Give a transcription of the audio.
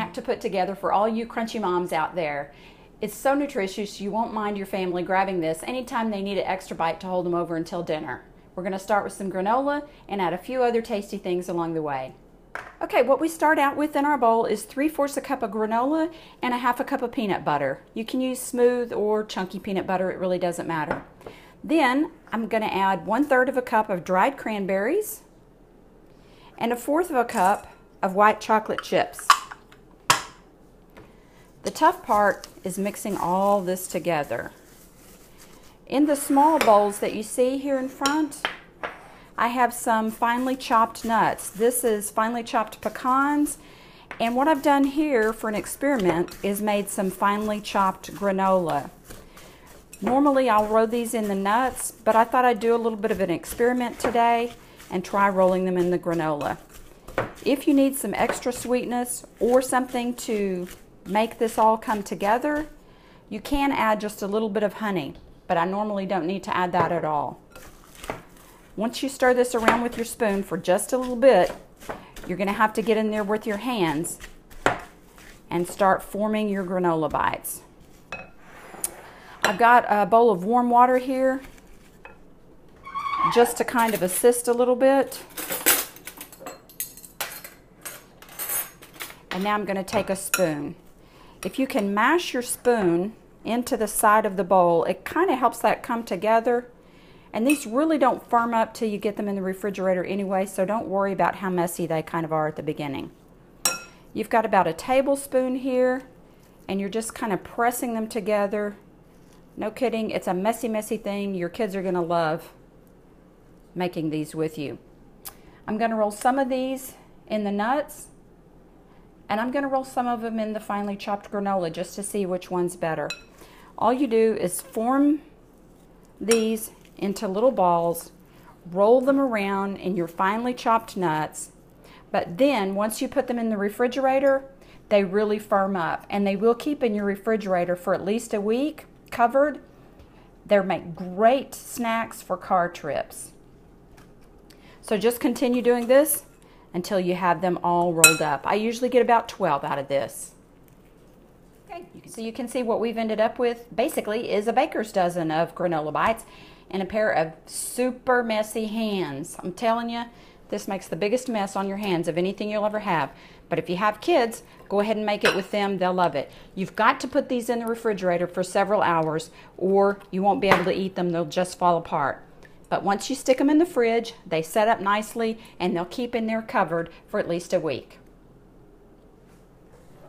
snack to put together for all you crunchy moms out there. It's so nutritious, you won't mind your family grabbing this anytime they need an extra bite to hold them over until dinner. We're going to start with some granola and add a few other tasty things along the way. Okay, what we start out with in our bowl is 3/4 a cup of granola and a 1/2 cup of peanut butter. You can use smooth or chunky peanut butter, it really doesn't matter. Then I'm going to add 1/3 of a cup of dried cranberries and 1/4 cup of white chocolate chips. The tough part is mixing all this together. In the small bowls that you see here in front, I have some finely chopped nuts. This is finely chopped pecans, and what I've done here for an experiment is made some finely chopped granola. Normally I'll roll these in the nuts, but I thought I'd do a little bit of an experiment today and try rolling them in the granola. If you need some extra sweetness or something to make this all come together, you can add just a little bit of honey, but I normally don't need to add that at all. Once you stir this around with your spoon for just a little bit, you're going to have to get in there with your hands and start forming your granola bites. I've got a bowl of warm water here just to kind of assist a little bit. And now I'm going to take a spoon. If you can mash your spoon into the side of the bowl, it kind of helps that come together. And these really don't firm up till you get them in the refrigerator anyway, so don't worry about how messy they kind of are at the beginning. You've got about a tablespoon here, and you're just kind of pressing them together. No kidding, it's a messy, messy thing. Your kids are going to love making these with you. I'm going to roll some of these in the nuts, and I'm going to roll some of them in the finely chopped granola just to see which one's better. All you do is form these into little balls, roll them around in your finely chopped nuts, but then once you put them in the refrigerator, they really firm up, and they will keep in your refrigerator for at least a week covered. They make great snacks for car trips. So just continue doing this until you have them all rolled up. I usually get about 12 out of this. Okay, so you can see what we've ended up with basically is a baker's dozen of granola bites and a pair of super messy hands. I'm telling you, this makes the biggest mess on your hands of anything you'll ever have. But if you have kids, go ahead and make it with them. They'll love it. You've got to put these in the refrigerator for several hours or you won't be able to eat them. They'll just fall apart. But once you stick them in the fridge, they set up nicely and they'll keep in there covered for at least a week.